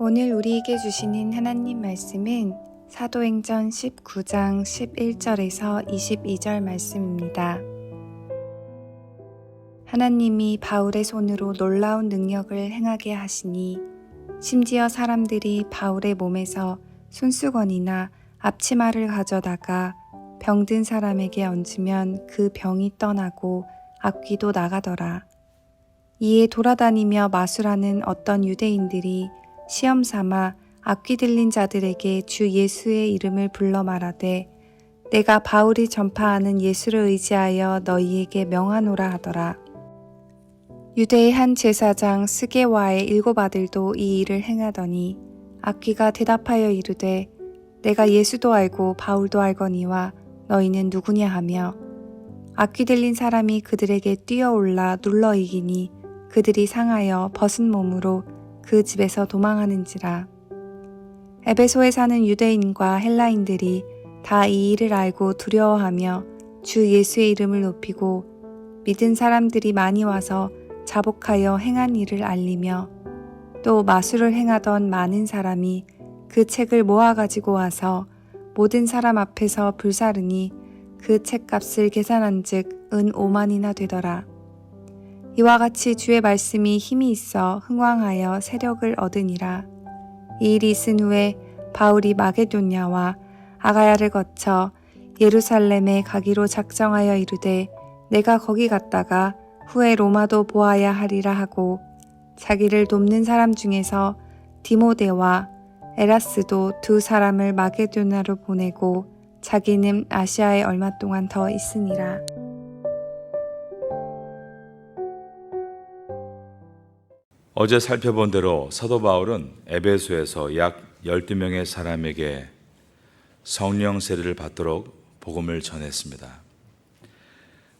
오늘 우리에게 주시는 하나님 말씀은 사도행전 19장 11절에서 22절 말씀입니다. 하나님이 바울의 손으로 놀라운 능력을 행하게 하시니 심지어 사람들이 바울의 몸에서 손수건이나 앞치마를 가져다가 병든 사람에게 얹으면 그 병이 떠나고 악귀도 나가더라. 이에 돌아다니며 마술하는 어떤 유대인들이 시험 삼아 악귀 들린 자들에게 주 예수의 이름을 불러 말하되 내가 바울이 전파하는 예수를 의지하여 너희에게 명하노라 하더라. 유대의 한 제사장 스게와의 7 아들도 이 일을 행하더니 악귀가 대답하여 이르되 내가 예수도 알고 바울도 알거니와 너희는 누구냐 하며 악귀 들린 사람이 그들에게 뛰어올라 눌러 이기니 그들이 상하여 벗은 몸으로 그 집에서 도망하는지라. 에베소에 사는 유대인과 헬라인들이 다 이 일을 알고 두려워하며 주 예수의 이름을 높이고 믿은 사람들이 많이 와서 자복하여 행한 일을 알리며 또 마술을 행하던 많은 사람이 그 책을 모아가지고 와서 모든 사람 앞에서 불사르니 그 책값을 계산한즉 은 5만이나 되더라. 이와 같이 주의 말씀이 힘이 있어 흥왕하여 세력을 얻으니라. 이 일이 있은 후에 바울이 마게도냐와 아가야를 거쳐 예루살렘에 가기로 작정하여 이르되 내가 거기 갔다가 후에 로마도 보아야 하리라 하고 자기를 돕는 사람 중에서 디모데와 에라스도 2 사람을 마게도냐로 보내고 자기는 아시아에 얼마 동안 더 있으니라. 어제 살펴본 대로 사도 바울은 에베소에서 약 12명의 사람에게 성령 세례를 받도록 복음을 전했습니다.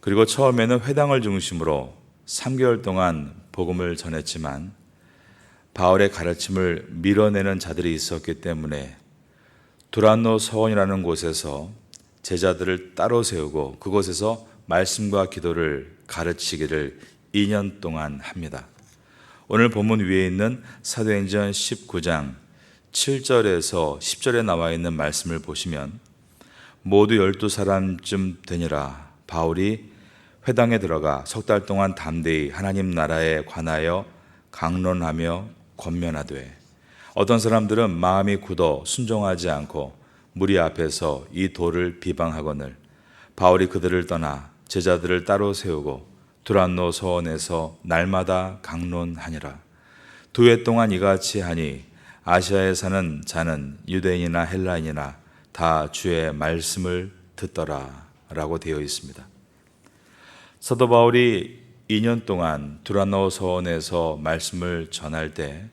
그리고 처음에는 회당을 중심으로 3개월 동안 복음을 전했지만 바울의 가르침을 밀어내는 자들이 있었기 때문에 두란노 서원이라는 곳에서 제자들을 따로 세우고 그곳에서 말씀과 기도를 가르치기를 2년 동안 합니다. 오늘 본문 위에 있는 사도행전 19장 7절에서 10절에 나와 있는 말씀을 보시면 모두 12사람쯤 되니라 바울이 회당에 들어가 3달 동안 담대히 하나님 나라에 관하여 강론하며 권면하되 어떤 사람들은 마음이 굳어 순종하지 않고 무리 앞에서 이 도를 비방하거늘 바울이 그들을 떠나 제자들을 따로 세우고 두란노 서원에서 날마다 강론하니라. 2해 동안 이같이 하니 아시아에 사는 자는 유대인이나 헬라인이나 다 주의 말씀을 듣더라 라고 되어 있습니다. 사도 바울이 2년 동안 두란노 서원에서 말씀을 전할 때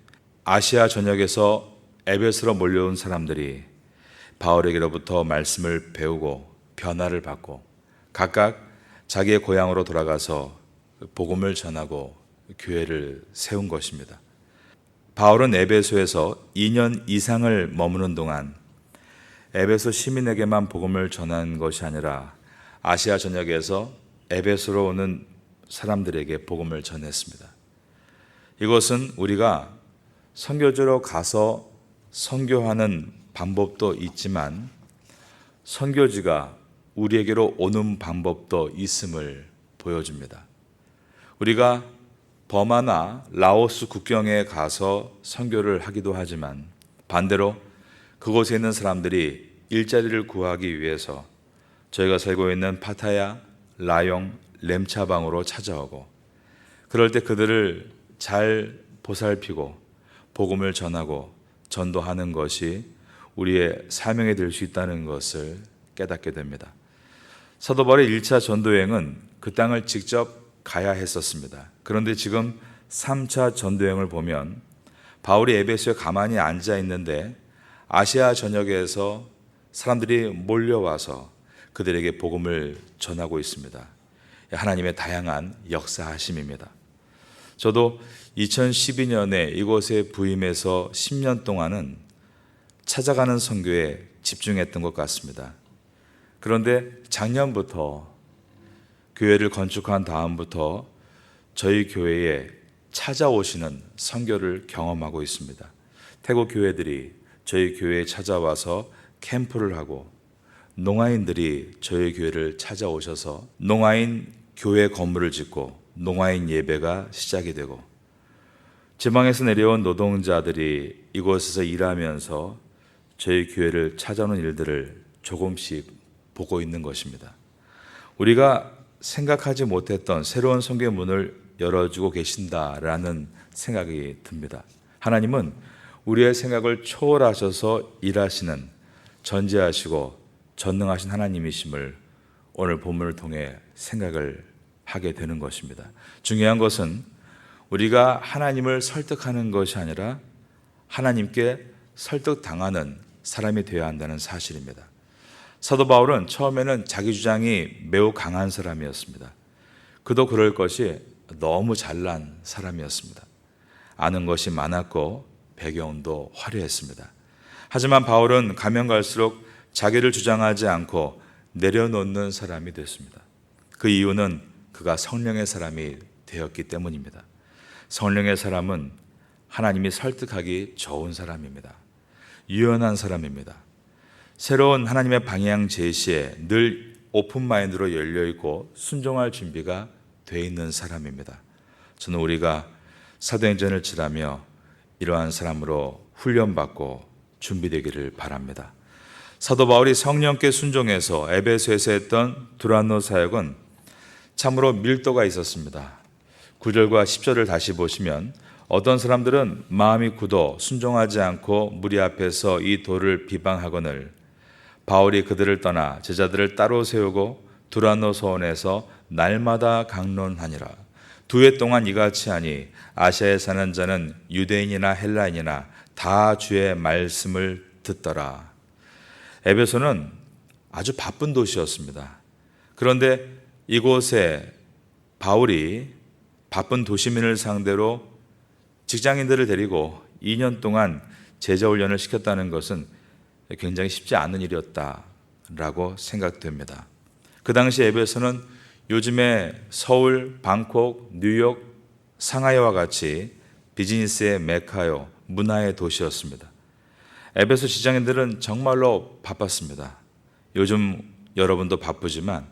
아시아 전역에서 에베소로 몰려온 사람들이 바울에게로부터 말씀을 배우고 변화를 받고 각각 자기의 고향으로 돌아가서 복음을 전하고 교회를 세운 것입니다. 바울은 에베소에서 2년 이상을 머무는 동안 에베소 시민에게만 복음을 전한 것이 아니라 아시아 전역에서 에베소로 오는 사람들에게 복음을 전했습니다. 이것은 우리가 선교지로 가서 선교하는 방법도 있지만 선교지가 우리에게로 오는 방법도 있음을 보여줍니다. 우리가 버마나 라오스 국경에 가서 선교를 하기도 하지만 반대로 그곳에 있는 사람들이 일자리를 구하기 위해서 저희가 살고 있는 파타야, 라용, 렘차방으로 찾아오고 그럴 때 그들을 잘 보살피고 복음을 전하고 전도하는 것이 우리의 사명이 될 수 있다는 것을 깨닫게 됩니다. 사도 바울의 1차 전도여행은 그 땅을 직접 가야 했었습니다. 그런데 지금 3차 전도여행을 보면 바울이 에베소에 가만히 앉아 있는데 아시아 전역에서 사람들이 몰려와서 그들에게 복음을 전하고 있습니다. 하나님의 다양한 역사하심입니다. 저도 2012년에 이곳에 부임해서 10년 동안은 찾아가는 선교에 집중했던 것 같습니다. 그런데 작년부터 교회를 건축한 다음부터 저희 교회에 찾아오시는 선교를 경험하고 있습니다. 태국 교회들이 저희 교회에 찾아와서 캠프를 하고 농아인들이 저희 교회를 찾아오셔서 농아인 교회 건물을 짓고 농아인 예배가 시작이 되고 지방에서 내려온 노동자들이 이곳에서 일하면서 저희 교회를 찾아오는 일들을 조금씩 보고 있는 것입니다. 우리가 생각하지 못했던 새로운 성경의 문을 열어주고 계신다라는 생각이 듭니다. 하나님은 우리의 생각을 초월하셔서 일하시는 전지하시고 전능하신 하나님이심을 오늘 본문을 통해 생각을 하게 되는 것입니다. 중요한 것은 우리가 하나님을 설득하는 것이 아니라 하나님께 설득당하는 사람이 되어야 한다는 사실입니다. 사도 바울은 처음에는 자기 주장이 매우 강한 사람이었습니다. 그도 그럴 것이 너무 잘난 사람이었습니다. 아는 것이 많았고 배경도 화려했습니다. 하지만 바울은 가면 갈수록 자기를 주장하지 않고 내려놓는 사람이 됐습니다. 그 이유는 그가 성령의 사람이 되었기 때문입니다. 성령의 사람은 하나님이 설득하기 좋은 사람입니다. 유연한 사람입니다. 새로운 하나님의 방향 제시에 늘 오픈마인드로 열려있고 순종할 준비가 되어 있는 사람입니다. 저는 우리가 사도행전을 지라며 이러한 사람으로 훈련받고 준비되기를 바랍니다. 사도 바울이 성령께 순종해서 에베소에서 했던 두란노 사역은 참으로 밀도가 있었습니다. 9절과 10절을 다시 보시면 어떤 사람들은 마음이 굳어 순종하지 않고 무리 앞에서 이 도를 비방하거늘 바울이 그들을 떠나 제자들을 따로 세우고 두란노 소원에서 날마다 강론하니라. 2해 동안 이같이 하니 아시아에 사는 자는 유대인이나 헬라인이나 다 주의 말씀을 듣더라. 에베소는 아주 바쁜 도시였습니다. 그런데 이곳에 바울이 바쁜 도시민을 상대로 직장인들을 데리고 2년 동안 제자 훈련을 시켰다는 것은 굉장히 쉽지 않은 일이었다라고 생각됩니다. 그 당시 에베소는 요즘의 서울, 방콕, 뉴욕, 상하이와 같이 비즈니스의 메카요, 문화의 도시였습니다. 에베소 직장인들은 정말로 바빴습니다. 요즘 여러분도 바쁘지만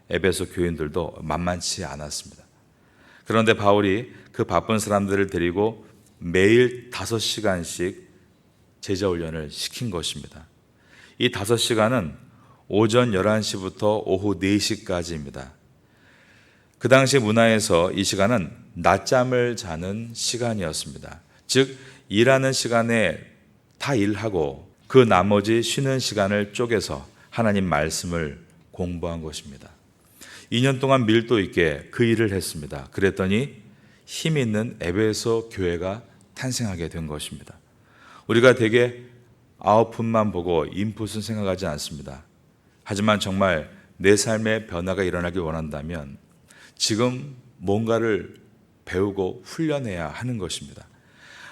에베소 교인들도 만만치 않았습니다. 그런데 바울이 그 바쁜 사람들을 데리고 매일 5시간씩 제자 훈련을 시킨 것입니다. 이 5시간은 오전 11시부터 오후 4시까지입니다. 그 당시 문화에서 이 시간은 낮잠을 자는 시간이었습니다. 즉 일하는 시간에 다 일하고 그 나머지 쉬는 시간을 쪼개서 하나님 말씀을 공부한 것입니다. 2년 동안 밀도 있게 그 일을 했습니다. 그랬더니 힘 있는 에베소 교회가 탄생하게 된 것입니다. 우리가 대개 아웃풋만 보고 인풋은 생각하지 않습니다. 하지만 정말 내 삶의 변화가 일어나길 원한다면 지금 뭔가를 배우고 훈련해야 하는 것입니다.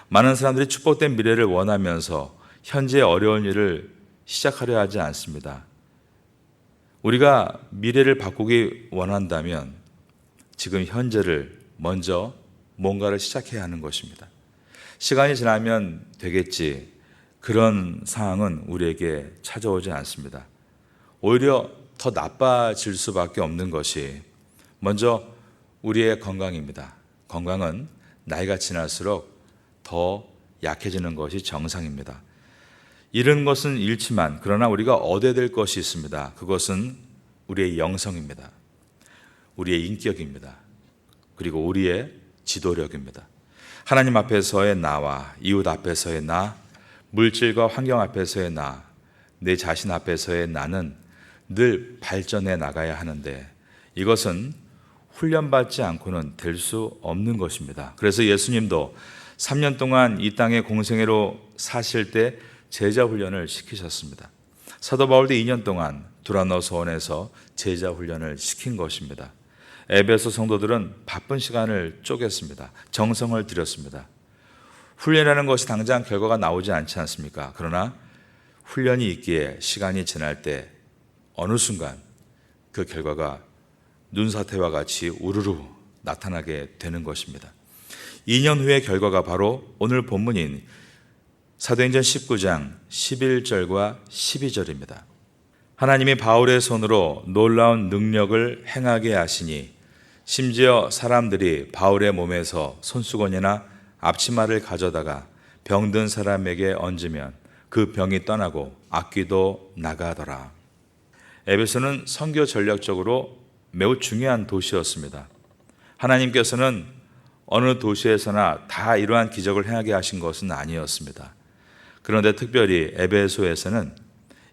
많은 사람들이 축복된 미래를 원하면서 현재 어려운 일을 시작하려 하지 않습니다. 우리가 미래를 바꾸기 원한다면 지금 현재를 먼저 뭔가를 시작해야 하는 것입니다. 시간이 지나면 되겠지. 그런 상황은 우리에게 찾아오지 않습니다. 오히려 더 나빠질 수밖에 없는 것이 먼저 우리의 건강입니다. 건강은 나이가 지날수록 더 약해지는 것이 정상입니다. 잃은 것은 잃지만 그러나 우리가 얻어야 될 것이 있습니다. 그것은 우리의 영성입니다. 우리의 인격입니다. 그리고 우리의 지도력입니다. 하나님 앞에서의 나와 이웃 앞에서의 나, 물질과 환경 앞에서의 나, 내 자신 앞에서의 나는 늘 발전해 나가야 하는데 이것은 훈련받지 않고는 될 수 없는 것입니다. 그래서 예수님도 3년 동안 이 땅의 공생애로 사실 때 제자 훈련을 시키셨습니다. 사도 바울도 2년 동안 두란노 소원에서 제자 훈련을 시킨 것입니다. 에베소 성도들은 바쁜 시간을 쪼갰습니다. 정성을 들였습니다. 훈련이라는 것이 당장 결과가 나오지 않지 않습니까? 그러나 훈련이 있기에 시간이 지날 때 어느 순간 그 결과가 눈사태와 같이 우르르 나타나게 되는 것입니다. 2년 후의 결과가 바로 오늘 본문인 사도행전 19장 11절과 12절입니다. 하나님이 바울의 손으로 놀라운 능력을 행하게 하시니 심지어 사람들이 바울의 몸에서 손수건이나 앞치마를 가져다가 병든 사람에게 얹으면 그 병이 떠나고 악귀도 나가더라. 에베소는 선교 전략적으로 매우 중요한 도시였습니다. 하나님께서는 어느 도시에서나 다 이러한 기적을 행하게 하신 것은 아니었습니다. 그런데 특별히 에베소에서는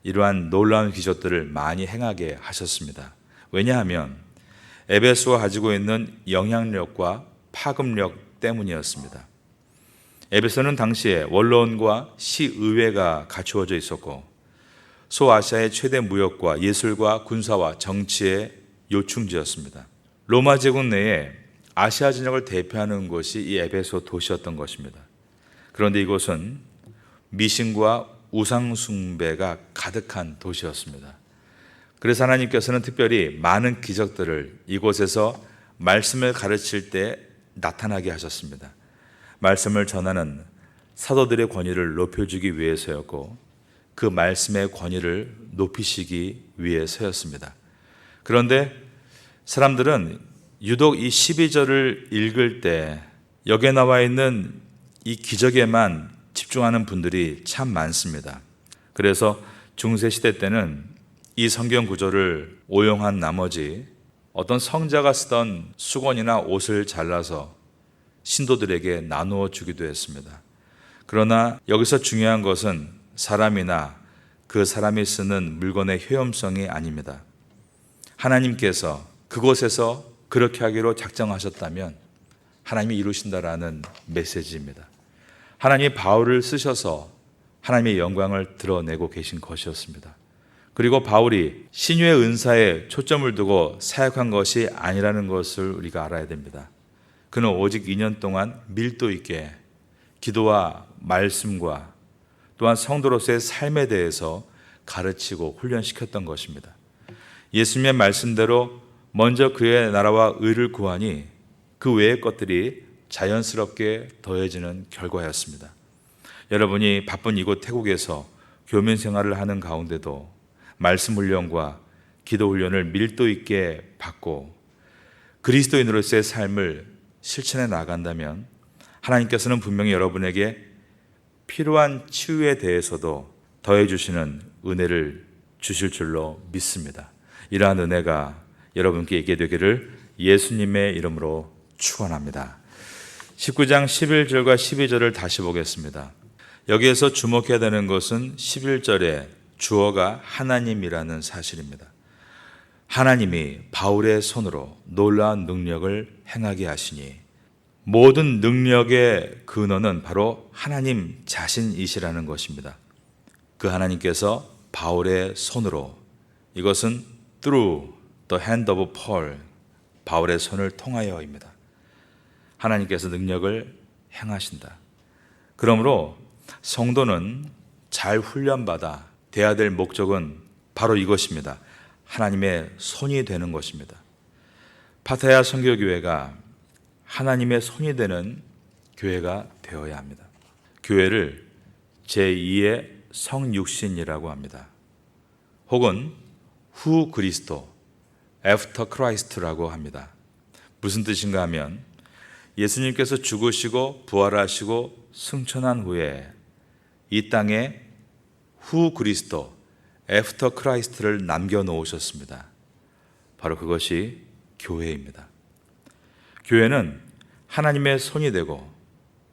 이러한 놀라운 기적들을 많이 행하게 하셨습니다. 왜냐하면 에베소가 가지고 있는 영향력과 파급력 때문이었습니다. 에베소는 당시에 원로원과 시의회가 갖추어져 있었고 소아시아의 최대 무역과 예술과 군사와 정치의 요충지였습니다. 로마 제국 내에 아시아 진영을 대표하는 곳이 이 에베소 도시였던 것입니다. 그런데 이곳은 미신과 우상 숭배가 가득한 도시였습니다. 그래서 하나님께서는 특별히 많은 기적들을 이곳에서 말씀을 가르칠 때 나타나게 하셨습니다. 말씀을 전하는 사도들의 권위를 높여주기 위해서였고 그 말씀의 권위를 높이시기 위해서였습니다. 그런데 사람들은 유독 이 12절을 읽을 때 여기에 나와 있는 이 기적에만 집중하는 분들이 참 많습니다. 그래서 중세시대 때는 이 성경 구절을 오용한 나머지 어떤 성자가 쓰던 수건이나 옷을 잘라서 신도들에게 나누어 주기도 했습니다. 그러나 여기서 중요한 것은 사람이나 그 사람이 쓰는 물건의 효용성이 아닙니다. 하나님께서 그곳에서 그렇게 하기로 작정하셨다면 하나님이 이루신다라는 메시지입니다. 하나님이 바울을 쓰셔서 하나님의 영광을 드러내고 계신 것이었습니다. 그리고 바울이 신유의 은사에 초점을 두고 사역한 것이 아니라는 것을 우리가 알아야 됩니다. 그는 오직 2년 동안 밀도 있게 기도와 말씀과 또한 성도로서의 삶에 대해서 가르치고 훈련시켰던 것입니다. 예수님의 말씀대로 먼저 그의 나라와 의를 구하니 그 외의 것들이 자연스럽게 더해지는 결과였습니다. 여러분이 바쁜 이곳 태국에서 교민 생활을 하는 가운데도 말씀 훈련과 기도 훈련을 밀도 있게 받고 그리스도인으로서의 삶을 실천해 나간다면 하나님께서는 분명히 여러분에게 필요한 치유에 대해서도 더해 주시는 은혜를 주실 줄로 믿습니다. 이러한 은혜가 여러분께 있게 되기를 예수님의 이름으로 축원합니다. 19장 11절과 12절을 다시 보겠습니다. 여기에서 주목해야 되는 것은 11절에 주어가 하나님이라는 사실입니다. 하나님이 바울의 손으로 놀라운 능력을 행하게 하시니 모든 능력의 근원은 바로 하나님 자신이시라는 것입니다. 그 하나님께서 바울의 손으로, 이것은 through the hand of Paul, 바울의 손을 통하여입니다. 하나님께서 능력을 행하신다. 그러므로 성도는 잘 훈련받아 돼야 될 목적은 바로 이것입니다. 하나님의 손이 되는 것입니다. 파타야 선교교회가 하나님의 손이 되는 교회가 되어야 합니다. 교회를 제2의 성육신이라고 합니다. 혹은 후 그리스도, 애프터 크라이스트라고 합니다. 무슨 뜻인가 하면 예수님께서 죽으시고 부활하시고 승천한 후에 이 땅에 후 그리스도, 애프터 크라이스트를 남겨놓으셨습니다. 바로 그것이 교회입니다. 교회는 하나님의 손이 되고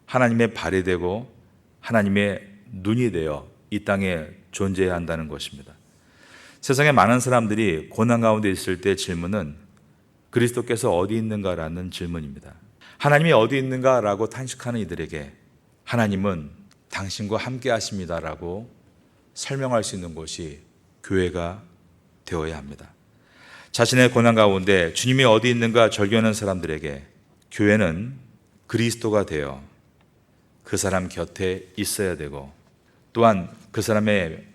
하나님의 발이 되고 하나님의 눈이 되어 이 땅에 존재해야 한다는 것입니다. 세상에 많은 사람들이 고난 가운데 있을 때 질문은 그리스도께서 어디 있는가라는 질문입니다. 하나님이 어디 있는가라고 탄식하는 이들에게 하나님은 당신과 함께 하십니다라고 설명할 수 있는 곳이 교회가 되어야 합니다. 자신의 고난 가운데 주님이 어디 있는가 절규하는 사람들에게 교회는 그리스도가 되어 그 사람 곁에 있어야 되고 또한 그 사람의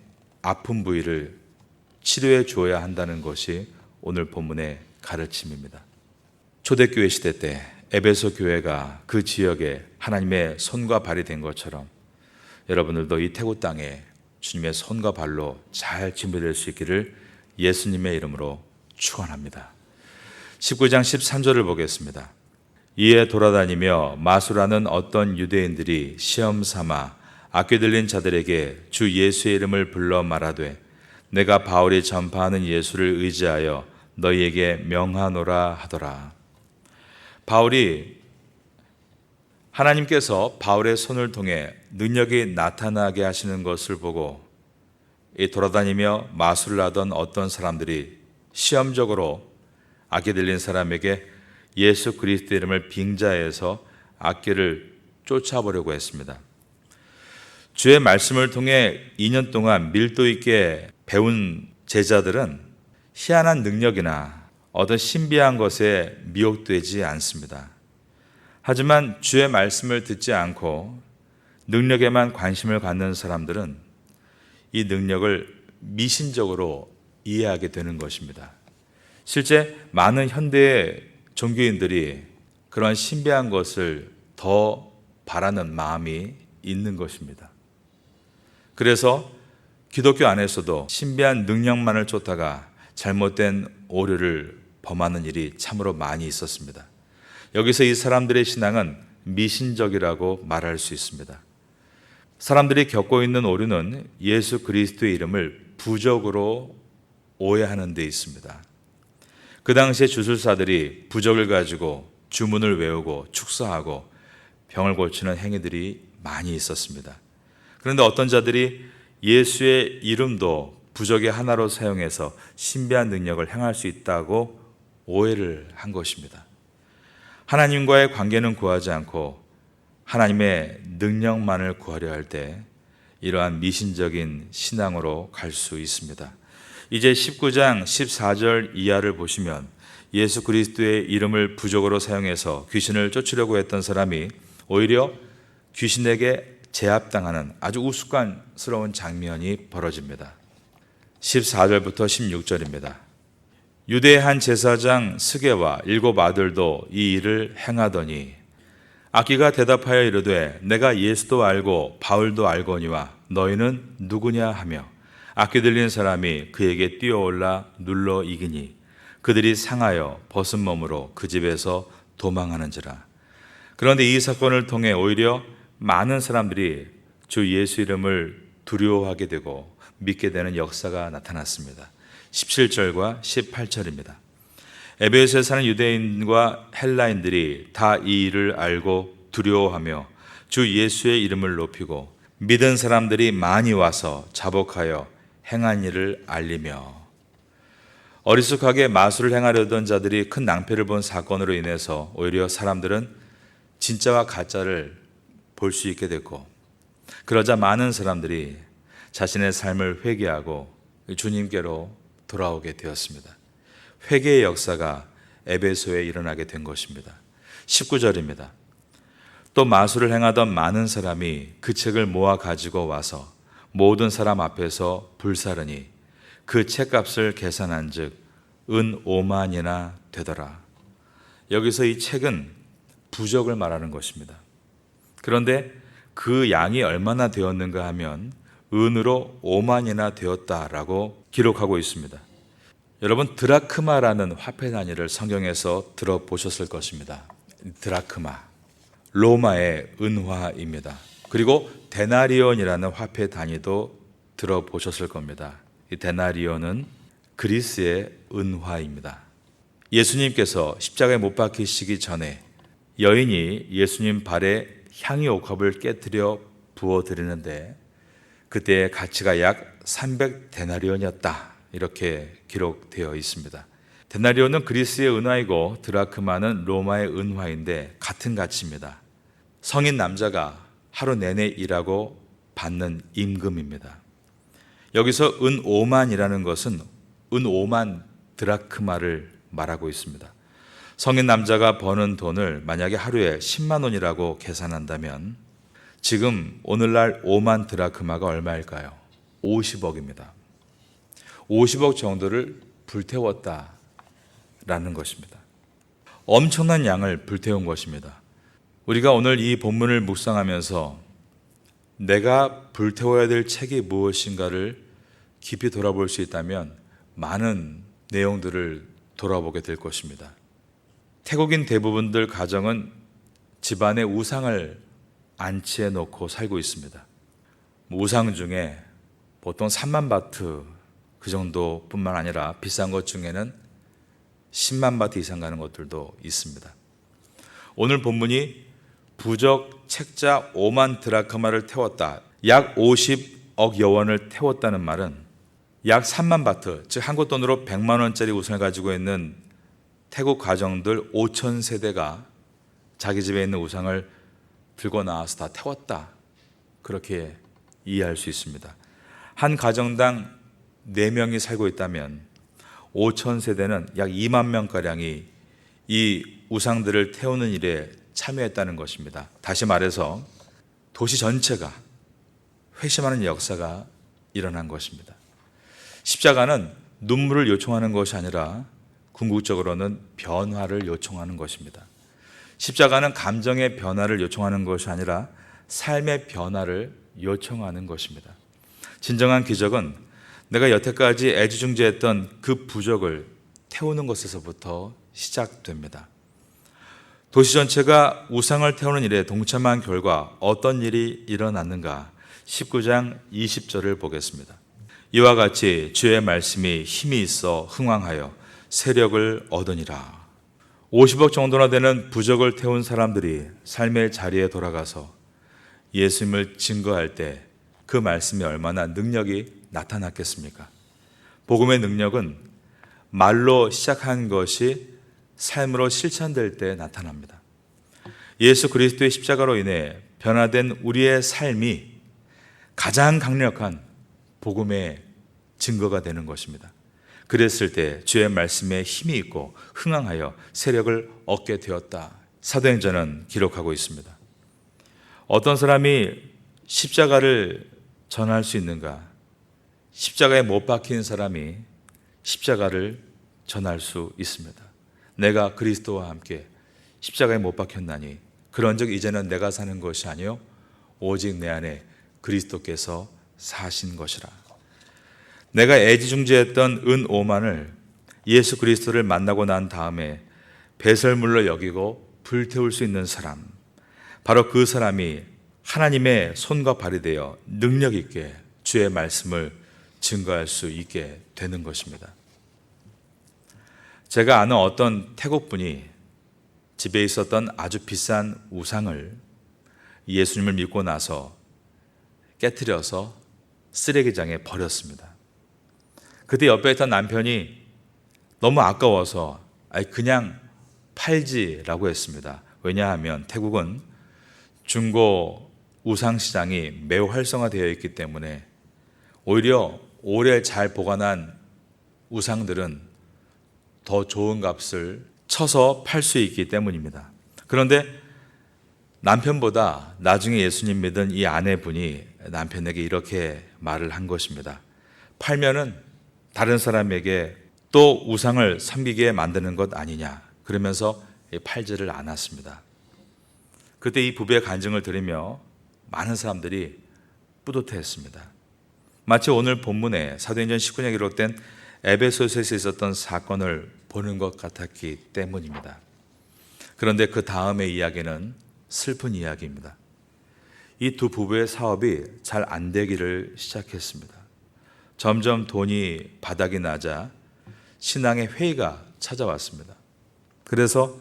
아픈 부위를 치료해 주어야 한다는 것이 오늘 본문의 가르침입니다. 초대교회 시대 때 에베소 교회가 그 지역에 하나님의 손과 발이 된 것처럼 여러분들도 이 태국 땅에 주님의 손과 발로 잘 준비될 수 있기를 예수님의 이름으로 축원합니다. 19장 13절을 보겠습니다. 이에 돌아다니며 마술하는 어떤 유대인들이 시험 삼아 악귀 들린 자들에게 주 예수의 이름을 불러 말하되 내가 바울이 전파하는 예수를 의지하여 너희에게 명하노라 하더라. 바울이 하나님께서 바울의 손을 통해 능력이 나타나게 하시는 것을 보고 이 돌아다니며 마술을 하던 어떤 사람들이 시험적으로 악귀 들린 사람에게 예수 그리스도의 이름을 빙자해서 악귀를 쫓아보려고 했습니다. 주의 말씀을 통해 2년 동안 밀도 있게 배운 제자들은 희한한 능력이나 어떤 신비한 것에 미혹되지 않습니다. 하지만 주의 말씀을 듣지 않고 능력에만 관심을 갖는 사람들은 이 능력을 미신적으로 이해하게 되는 것입니다. 실제 많은 현대의 종교인들이 그런 신비한 것을 더 바라는 마음이 있는 것입니다. 그래서 기독교 안에서도 신비한 능력만을 쫓다가 잘못된 오류를 범하는 일이 참으로 많이 있었습니다. 여기서 이 사람들의 신앙은 미신적이라고 말할 수 있습니다. 사람들이 겪고 있는 오류는 예수 그리스도의 이름을 부적으로 오해하는 데 있습니다. 그 당시에 주술사들이 부적을 가지고 주문을 외우고 축사하고 병을 고치는 행위들이 많이 있었습니다. 그런데 어떤 자들이 예수의 이름도 부적의 하나로 사용해서 신비한 능력을 행할 수 있다고 오해를 한 것입니다. 하나님과의 관계는 구하지 않고 하나님의 능력만을 구하려 할 때 이러한 미신적인 신앙으로 갈 수 있습니다. 이제 19장 14절 이하를 보시면 예수 그리스도의 이름을 부적으로 사용해서 귀신을 쫓으려고 했던 사람이 오히려 귀신에게 제압당하는 아주 우스꽝스러운 장면이 벌어집니다. 14절부터 16절입니다. 유대의 한 제사장 스게와 7 아들도 이 일을 행하더니 악귀가 대답하여 이르되 내가 예수도 알고 바울도 알거니와 너희는 누구냐 하며 악귀 들린 사람이 그에게 뛰어올라 눌러 이기니 그들이 상하여 벗은 몸으로 그 집에서 도망하는지라. 그런데 이 사건을 통해 오히려 많은 사람들이 주 예수 이름을 두려워하게 되고 믿게 되는 역사가 나타났습니다. 17절과 18절입니다. 에베소에 사는 유대인과 헬라인들이 다 이 일을 알고 두려워하며 주 예수의 이름을 높이고 믿은 사람들이 많이 와서 자복하여 행한 일을 알리며 어리숙하게 마술을 행하려던 자들이 큰 낭패를 본 사건으로 인해서 오히려 사람들은 진짜와 가짜를 볼 수 있게 됐고 그러자 많은 사람들이 자신의 삶을 회개하고 주님께로 돌아오게 되었습니다. 회개의 역사가 에베소에 일어나게 된 것입니다. 19절입니다. 또 마술을 행하던 많은 사람이 그 책을 모아 가지고 와서 모든 사람 앞에서 불사르니 그 책값을 계산한 즉 은 5만이나 되더라. 여기서 이 책은 부적을 말하는 것입니다. 그런데 그 양이 얼마나 되었는가 하면 은으로 5만이나 되었다라고 기록하고 있습니다. 여러분 드라크마라는 화폐 단위를 성경에서 들어보셨을 것입니다. 드라크마, 로마의 은화입니다. 그리고 데나리온이라는 화폐 단위도 들어보셨을 겁니다. 이 데나리온은 그리스의 은화입니다. 예수님께서 십자가에 못 박히시기 전에 여인이 예수님 발에 향유 옥합을 깨뜨려 부어드리는데 그때의 가치가 약 300데나리온이었다. 이렇게 기록되어 있습니다. 데나리온은 그리스의 은화이고 드라크마는 로마의 은화인데 같은 가치입니다. 성인 남자가 하루 내내 일하고 받는 임금입니다. 여기서 은 5만이라는 것은 은 5만 드라크마를 말하고 있습니다. 성인 남자가 버는 돈을 만약에 하루에 10만 원이라고 계산한다면 지금 오늘날 5만 드라크마가 얼마일까요? 50억입니다. 50억 정도를 불태웠다라는 것입니다. 엄청난 양을 불태운 것입니다. 우리가 오늘 이 본문을 묵상하면서 내가 불태워야 될 책이 무엇인가를 깊이 돌아볼 수 있다면 많은 내용들을 돌아보게 될 것입니다. 태국인 대부분들 가정은 집안에 우상을 안치해 놓고 살고 있습니다. 우상 중에 보통 3만 바트 그 정도뿐만 아니라 비싼 것 중에는 10만 바트 이상 가는 것들도 있습니다. 오늘 본문이 부적 책자 5만 드라크마를 태웠다, 약 50억 여원을 태웠다는 말은 약 3만 바트, 즉 한국 돈으로 100만 원짜리 우상을 가지고 있는 태국 가정들 5천 세대가 자기 집에 있는 우상을 들고 나와서 다 태웠다, 그렇게 이해할 수 있습니다. 한 가정당 4명이 살고 있다면 5천 세대는 약 2만 명가량이 이 우상들을 태우는 일에 참여했다는 것입니다. 다시 말해서 도시 전체가 회심하는 역사가 일어난 것입니다. 십자가는 눈물을 요청하는 것이 아니라 궁극적으로는 변화를 요청하는 것입니다. 십자가는 감정의 변화를 요청하는 것이 아니라 삶의 변화를 요청하는 것입니다. 진정한 기적은 내가 여태까지 애지중지했던 그 부적을 태우는 것에서부터 시작됩니다. 도시 전체가 우상을 태우는 일에 동참한 결과 어떤 일이 일어났는가? 19장 20절을 보겠습니다. 이와 같이 주의 말씀이 힘이 있어 흥왕하여 세력을 얻으니라. 50억 정도나 되는 부적을 태운 사람들이 삶의 자리에 돌아가서 예수님을 증거할 때 그 말씀이 얼마나 능력이 나타났겠습니까? 복음의 능력은 말로 시작한 것이 삶으로 실천될 때 나타납니다. 예수 그리스도의 십자가로 인해 변화된 우리의 삶이 가장 강력한 복음의 증거가 되는 것입니다. 그랬을 때 주의 말씀에 힘이 있고 흥왕하여 세력을 얻게 되었다, 사도행전은 기록하고 있습니다. 어떤 사람이 십자가를 전할 수 있는가? 십자가에 못 박힌 사람이 십자가를 전할 수 있습니다. 내가 그리스도와 함께 십자가에 못 박혔나니 그런즉 이제는 내가 사는 것이 아니요 오직 내 안에 그리스도께서 사신 것이라. 내가 애지중지했던 은 5만을 예수 그리스도를 만나고 난 다음에 배설물로 여기고 불태울 수 있는 사람, 바로 그 사람이 하나님의 손과 발이 되어 능력 있게 주의 말씀을 증거할 수 있게 되는 것입니다. 제가 아는 어떤 태국 분이 집에 있었던 아주 비싼 우상을 예수님을 믿고 나서 깨트려서 쓰레기장에 버렸습니다. 그때 옆에 있던 남편이 너무 아까워서 그냥 팔지라고 했습니다. 왜냐하면 태국은 중고 우상시장이 매우 활성화되어 있기 때문에 오히려 오래 잘 보관한 우상들은 더 좋은 값을 쳐서 팔 수 있기 때문입니다. 그런데 남편보다 나중에 예수님 믿은 이 아내분이 남편에게 이렇게 말을 한 것입니다. 팔면은 다른 사람에게 또 우상을 섬기게 만드는 것 아니냐, 그러면서 팔지를 않았습니다. 그때 이 부부의 간증을 들으며 많은 사람들이 뿌듯해했습니다. 마치 오늘 본문에 사도행전 19장에 기록된 에베소서에서 있었던 사건을 보는 것 같았기 때문입니다. 그런데 그 다음의 이야기는 슬픈 이야기입니다. 이 두 부부의 사업이 잘 안 되기를 시작했습니다. 점점 돈이 바닥이 나자 신앙의 회의가 찾아왔습니다. 그래서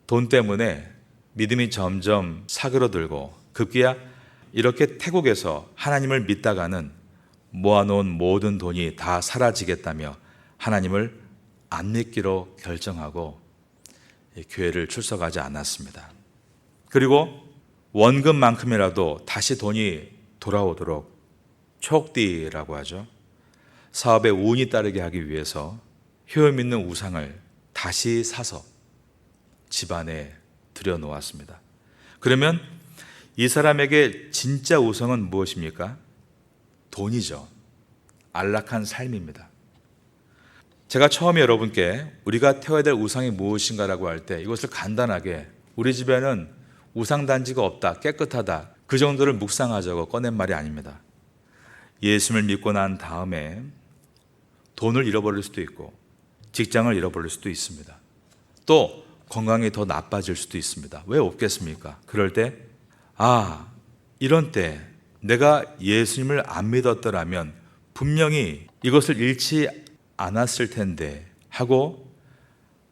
돈 때문에 믿음이 점점 사그러들고 급기야 이렇게 태국에서 하나님을 믿다가는 모아놓은 모든 돈이 다 사라지겠다며 하나님을 안 믿기로 결정하고 교회를 출석하지 않았습니다. 그리고 원금만큼이라도 다시 돈이 돌아오도록 촉디라고 하죠. 사업에 운이 따르게 하기 위해서 효험 있는 우상을 다시 사서 집안에 들여놓았습니다. 그러면 이 사람에게 진짜 우상은 무엇입니까? 돈이죠. 안락한 삶입니다. 제가 처음에 여러분께 우리가 태워야 될 우상이 무엇인가라고 할 때 이것을 간단하게 우리 집에는 우상 단지가 없다, 깨끗하다, 그 정도를 묵상하자고 꺼낸 말이 아닙니다. 예수님을 믿고 난 다음에 돈을 잃어버릴 수도 있고 직장을 잃어버릴 수도 있습니다. 또 건강이 더 나빠질 수도 있습니다. 왜 없겠습니까? 그럴 때 이런 때 내가 예수님을 안 믿었더라면 분명히 이것을 잃지 않았을 텐데 하고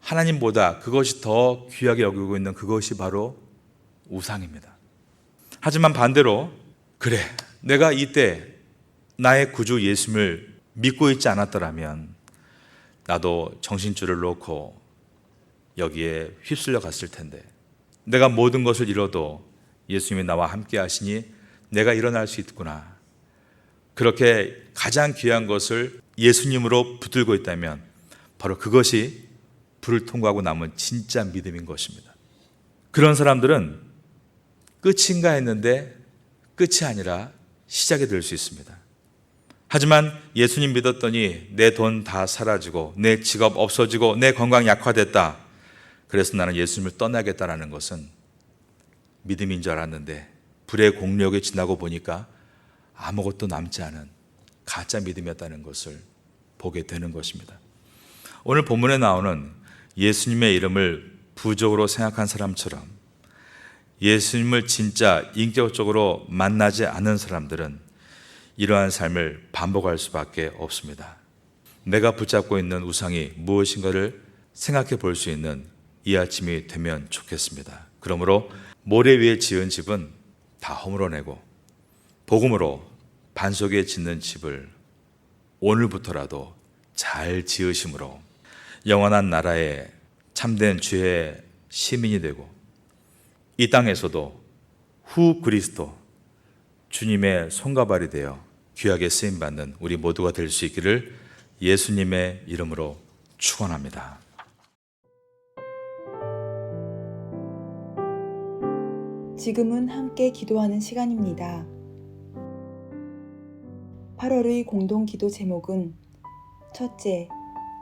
하나님보다 그것이 더 귀하게 여기고 있는 그것이 바로 우상입니다. 하지만 반대로 그래, 내가 이때 나의 구주 예수님을 믿고 있지 않았더라면 나도 정신줄을 놓고 여기에 휩쓸려 갔을 텐데, 내가 모든 것을 잃어도 예수님이 나와 함께 하시니 내가 일어날 수 있구나. 그렇게 가장 귀한 것을 예수님으로 붙들고 있다면 바로 그것이 불을 통과하고 남은 진짜 믿음인 것입니다. 그런 사람들은 끝인가 했는데 끝이 아니라 시작이 될 수 있습니다. 하지만 예수님 믿었더니 내 돈 다 사라지고 내 직업 없어지고 내 건강 약화됐다. 그래서 나는 예수님을 떠나겠다라는 것은 믿음인 줄 알았는데 불의 공력이 지나고 보니까 아무것도 남지 않은 가짜 믿음이었다는 것을 보게 되는 것입니다. 오늘 본문에 나오는 예수님의 이름을 부족으로 생각한 사람처럼 예수님을 진짜 인격적으로 만나지 않은 사람들은 이러한 삶을 반복할 수밖에 없습니다. 내가 붙잡고 있는 우상이 무엇인가를 생각해 볼 수 있는 이 아침이 되면 좋겠습니다. 그러므로 모래 위에 지은 집은 다 허물어내고 복음으로 반석에 짓는 집을 오늘부터라도 잘 지으심으로 영원한 나라의 참된 주의 시민이 되고 이 땅에서도 후 그리스도 주님의 손가발이 되어 귀하게 쓰임받는 우리 모두가 될 수 있기를 예수님의 이름으로 축원합니다. 지금은 함께 기도하는 시간입니다. 8월의 공동 기도 제목은 첫째,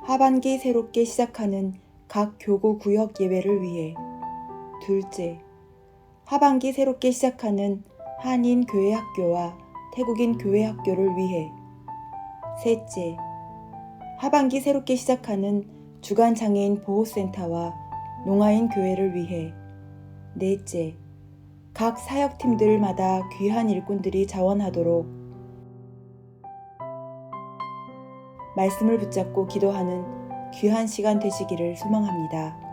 하반기 새롭게 시작하는 각 교구 구역 예외를 위해. 둘째, 하반기 새롭게 시작하는 한인 교회 학교와 태국인 교회 학교를 위해. 셋째, 하반기 새롭게 시작하는 주간 장애인 보호센터와 농아인 교회를 위해. 넷째, 각 사역팀들마다 귀한 일꾼들이 자원하도록 말씀을 붙잡고 기도하는 귀한 시간 되시기를 소망합니다.